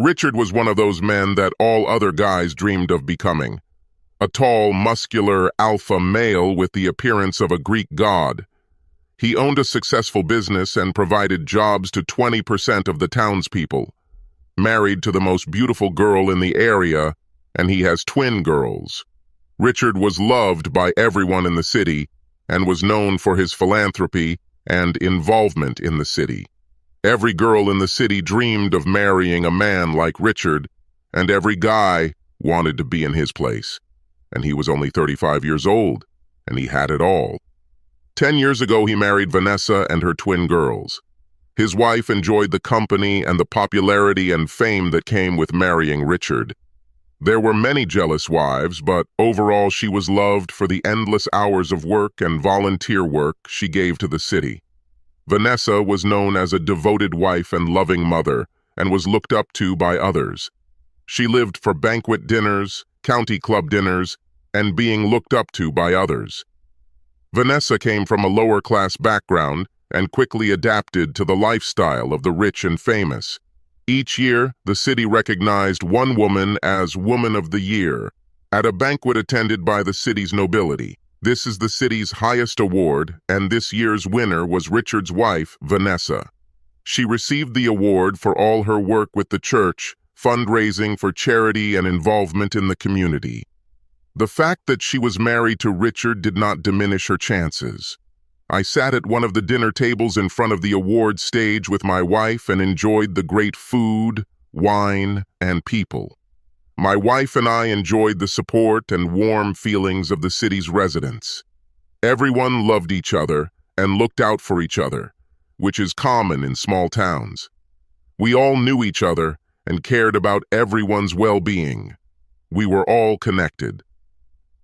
Richard was one of those men that all other guys dreamed of becoming. A tall, muscular alpha male with the appearance of a Greek god. He owned a successful business and provided jobs to 20% of the townspeople. Married to the most beautiful girl in the area, and he has twin girls. Richard was loved by everyone in the city and was known for his philanthropy and involvement in the city. Every girl in the city dreamed of marrying a man like Richard, and every guy wanted to be in his place. And he was only 35 years old, and he had it all. 10 years ago, he married Vanessa and her twin girls. His wife enjoyed the company and the popularity and fame that came with marrying Richard. There were many jealous wives, but overall she was loved for the endless hours of work and volunteer work she gave to the city. Vanessa was known as a devoted wife and loving mother, and was looked up to by others. She lived for banquet dinners, county club dinners, and being looked up to by others. Vanessa came from a lower-class background and quickly adapted to the lifestyle of the rich and famous. Each year, the city recognized one woman as Woman of the Year at a banquet attended by the city's nobility. This is the city's highest award, and this year's winner was Richard's wife, Vanessa. She received the award for all her work with the church, fundraising for charity and involvement in the community. The fact that she was married to Richard did not diminish her chances. I sat at one of the dinner tables in front of the award stage with my wife and enjoyed the great food, wine, and people. My wife and I enjoyed the support and warm feelings of the city's residents. Everyone loved each other and looked out for each other, which is common in small towns. We all knew each other and cared about everyone's well-being. We were all connected.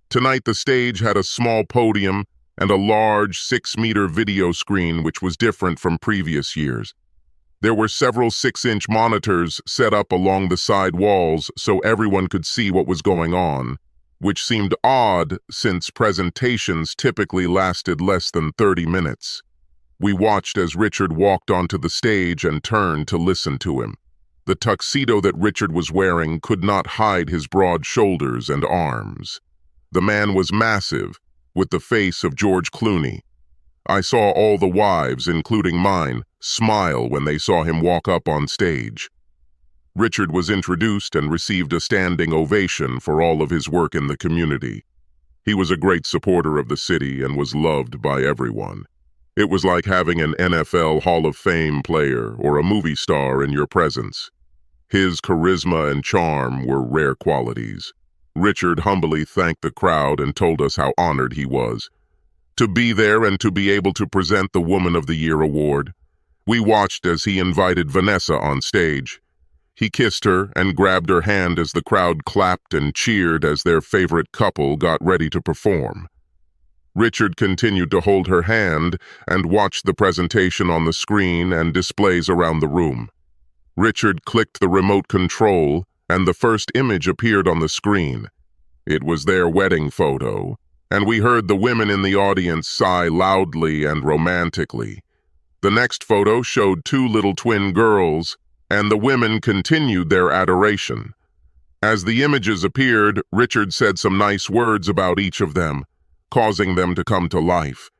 Tonight the stage had a small podium and a large 6-meter video screen which was different from previous years. There were several 6-inch monitors set up along the side walls so everyone could see what was going on, which seemed odd since presentations typically lasted less than 30 minutes. We watched as Richard walked onto the stage and turned to listen to him. The tuxedo that Richard was wearing could not hide his broad shoulders and arms. The man was massive, with the face of George Clooney. I saw all the wives, including mine, smile when they saw him walk up on stage. Richard was introduced and received a standing ovation for all of his work in the community. He was a great supporter of the city and was loved by everyone. It was like having an NFL Hall of Fame player or a movie star in your presence. His charisma and charm were rare qualities. Richard humbly thanked the crowd and told us how honored he was to be there and to be able to present the Woman of the Year award. We watched as he invited Vanessa on stage. He kissed her and grabbed her hand as the crowd clapped and cheered as their favorite couple got ready to perform. Richard continued to hold her hand and watched the presentation on the screen and displays around the room. Richard clicked the remote control and the first image appeared on the screen. It was their wedding photo, and we heard the women in the audience sigh loudly and romantically. The next photo showed 2 little twin girls, and the women continued their adoration. As the images appeared, Richard said some nice words about each of them, causing them to come to life.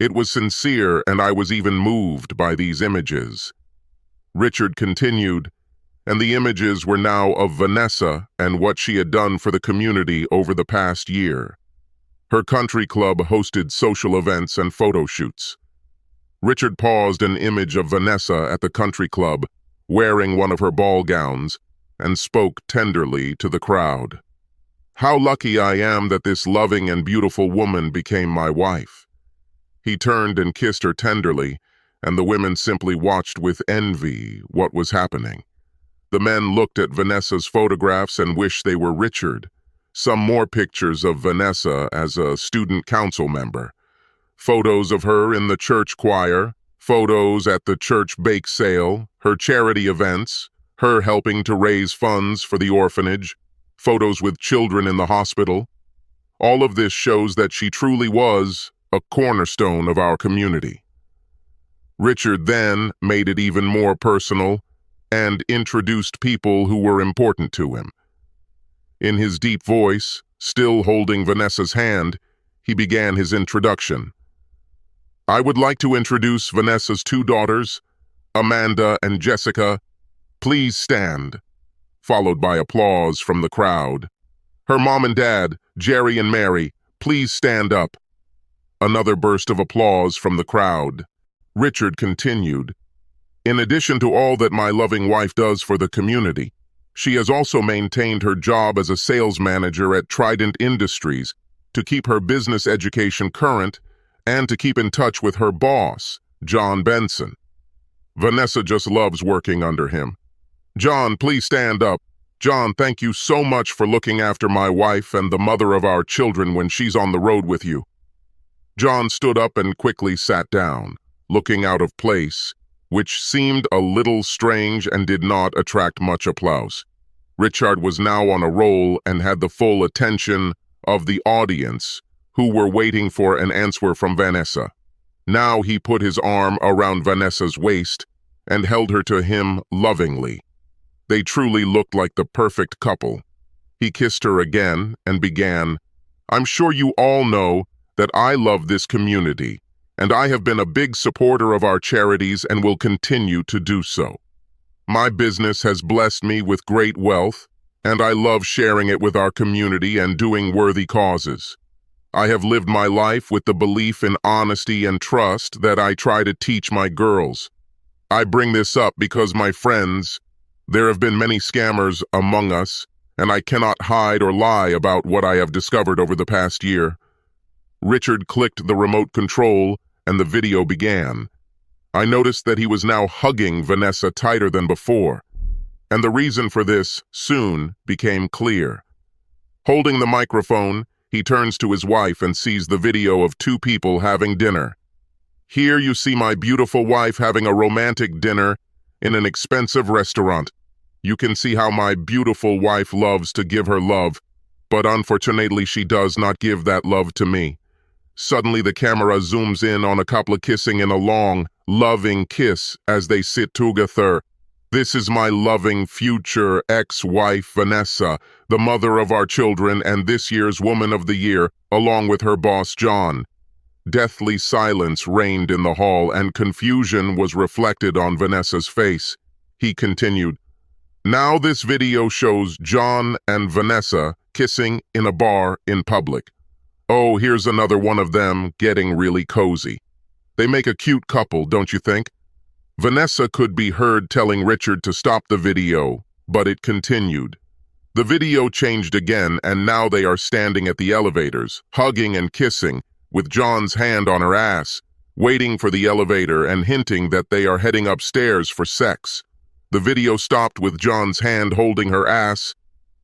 It was sincere, and I was even moved by these images. Richard continued, and the images were now of Vanessa and what she had done for the community over the past year. Her country club hosted social events and photo shoots. Richard paused an image of Vanessa at the country club, wearing one of her ball gowns, and spoke tenderly to the crowd. "How lucky I am that this loving and beautiful woman became my wife." He turned and kissed her tenderly, and the women simply watched with envy what was happening. The men looked at Vanessa's photographs and wished they were Richard. Some more pictures of Vanessa as a student council member. Photos of her in the church choir, photos at the church bake sale, her charity events, her helping to raise funds for the orphanage, photos with children in the hospital. All of this shows that she truly was a cornerstone of our community. Richard then made it even more personal and introduced people who were important to him. In his deep voice, still holding Vanessa's hand, he began his introduction. "I would like to introduce Vanessa's two daughters, Amanda and Jessica. Please stand," followed by applause from the crowd. "Her mom and dad, Jerry and Mary, please stand up." Another burst of applause from the crowd. Richard continued, "In addition to all that my loving wife does for the community, she has also maintained her job as a sales manager at Trident Industries to keep her business education current and to keep in touch with her boss, John Benson. Vanessa just loves working under him. John, please stand up. John, thank you so much for looking after my wife and the mother of our children when she's on the road with you." John stood up and quickly sat down, looking out of place, which seemed a little strange and did not attract much applause. Richard was now on a roll and had the full attention of the audience, who were waiting for an answer from Vanessa. Now he put his arm around Vanessa's waist and held her to him lovingly. They truly looked like the perfect couple. He kissed her again and began, "I'm sure you all know that I love this community, and I have been a big supporter of our charities and will continue to do so. My business has blessed me with great wealth, and I love sharing it with our community and doing worthy causes. I have lived my life with the belief in honesty and trust that I try to teach my girls. I bring this up because my friends, there have been many scammers among us, and I cannot hide or lie about what I have discovered over the past year." Richard clicked the remote control and the video began. I noticed that he was now hugging Vanessa tighter than before, and the reason for this soon became clear. Holding the microphone, he turns to his wife and sees the video of two people having dinner. "Here you see my beautiful wife having a romantic dinner in an expensive restaurant. You can see how my beautiful wife loves to give her love, but unfortunately she does not give that love to me." Suddenly the camera zooms in on a couple kissing in a long, loving kiss as they sit together. "This is my loving future ex-wife Vanessa, the mother of our children and this year's Woman of the Year, along with her boss John." Deathly silence reigned in the hall and confusion was reflected on Vanessa's face. He continued, "Now this video shows John and Vanessa kissing in a bar in public. Oh, here's another one of them getting really cozy. They make a cute couple, don't you think?" Vanessa could be heard telling Richard to stop the video, but it continued. The video changed again, and now they are standing at the elevators, hugging and kissing, with John's hand on her ass, waiting for the elevator and hinting that they are heading upstairs for sex. The video stopped with John's hand holding her ass,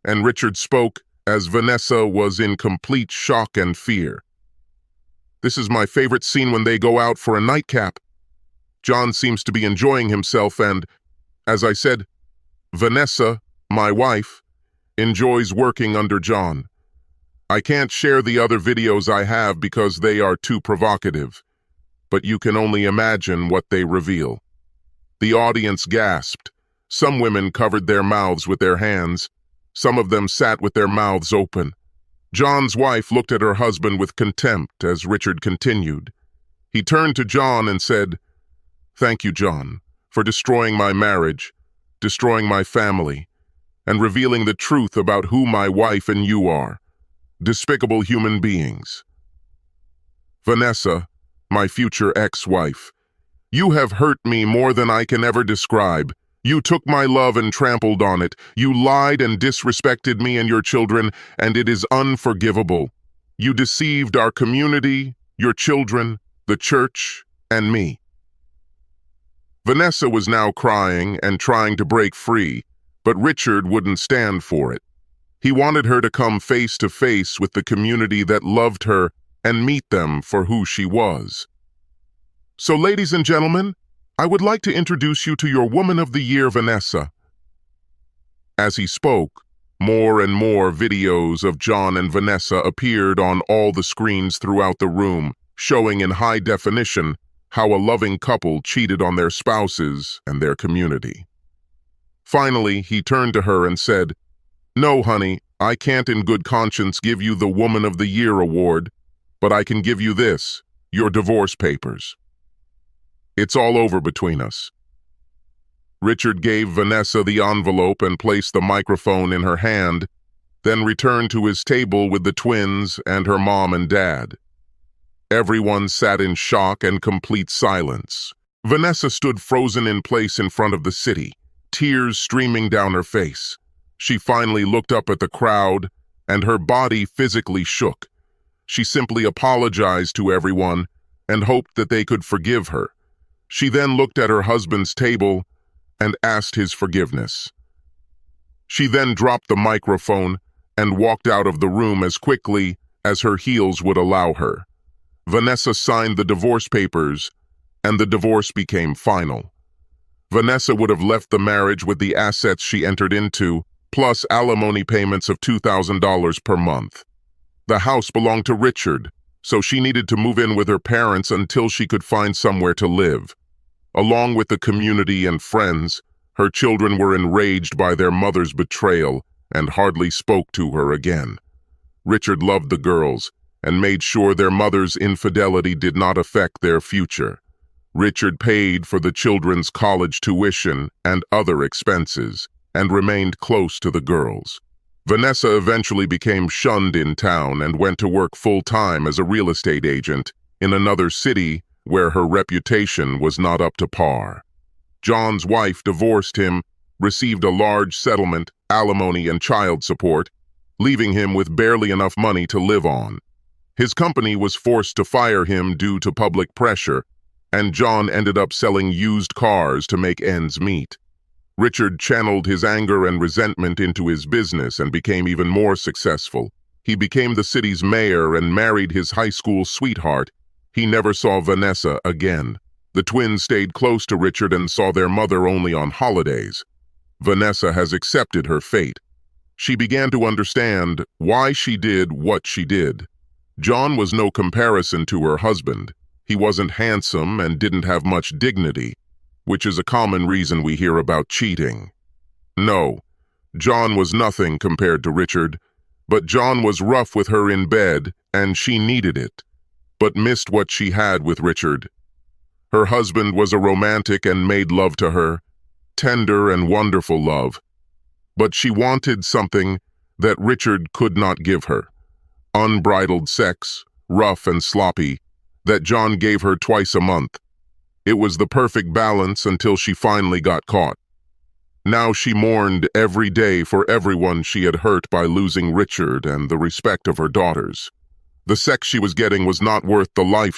and Richard spoke as Vanessa was in complete shock and fear. "This is my favorite scene when they go out for a nightcap. John seems to be enjoying himself and, as I said, Vanessa, my wife, enjoys working under John. I can't share the other videos I have because they are too provocative, but you can only imagine what they reveal." The audience gasped. Some women covered their mouths with their hands. Some of them sat with their mouths open. John's wife looked at her husband with contempt as Richard continued. He turned to John and said, "Thank you, John, for destroying my marriage, destroying my family, and revealing the truth about who my wife and you are. Despicable human beings. Vanessa, my future ex-wife, you have hurt me more than I can ever describe. You took my love and trampled on it. You lied and disrespected me and your children, and it is unforgivable. You deceived our community, your children, the church, and me." Vanessa was now crying and trying to break free, but Richard wouldn't stand for it. He wanted her to come face to face with the community that loved her and meet them for who she was. "So, ladies and gentlemen, I would like to introduce you to your Woman of the Year, Vanessa." As he spoke, more and more videos of John and Vanessa appeared on all the screens throughout the room, showing in high definition how a loving couple cheated on their spouses and their community. Finally, he turned to her and said, "No, honey, I can't in good conscience give you the Woman of the Year award, but I can give you this, your divorce papers. It's all over between us." Richard gave Vanessa the envelope and placed the microphone in her hand, then returned to his table with the twins and her mom and dad. Everyone sat in shock and complete silence. Vanessa stood frozen in place in front of the city, tears streaming down her face. She finally looked up at the crowd, and her body physically shook. She simply apologized to everyone and hoped that they could forgive her. She then looked at her husband's table and asked his forgiveness. She then dropped the microphone and walked out of the room as quickly as her heels would allow her. Vanessa signed the divorce papers, and the divorce became final. Vanessa would have left the marriage with the assets she entered into, plus alimony payments of $2,000 per month. The house belonged to Richard, so she needed to move in with her parents until she could find somewhere to live. Along with the community and friends, her children were enraged by their mother's betrayal and hardly spoke to her again. Richard loved the girls and made sure their mother's infidelity did not affect their future. Richard paid for the children's college tuition and other expenses and remained close to the girls. Vanessa eventually became shunned in town and went to work full-time as a real estate agent in another city where her reputation was not up to par. John's wife divorced him, received a large settlement, alimony, and child support, leaving him with barely enough money to live on. His company was forced to fire him due to public pressure, and John ended up selling used cars to make ends meet. Richard channeled his anger and resentment into his business and became even more successful. He became the city's mayor and married his high school sweetheart. He never saw Vanessa again. The twins stayed close to Richard and saw their mother only on holidays. Vanessa has accepted her fate. She began to understand why she did what she did. John was no comparison to her husband. He wasn't handsome and didn't have much dignity, which is a common reason we hear about cheating. No, John was nothing compared to Richard, but John was rough with her in bed, and she needed it, but missed what she had with Richard. Her husband was a romantic and made love to her, tender and wonderful love, but she wanted something that Richard could not give her. Unbridled sex, rough and sloppy, that John gave her twice a month. It was the perfect balance until she finally got caught. Now she mourned every day for everyone she had hurt by losing Richard and the respect of her daughters. The sex she was getting was not worth the life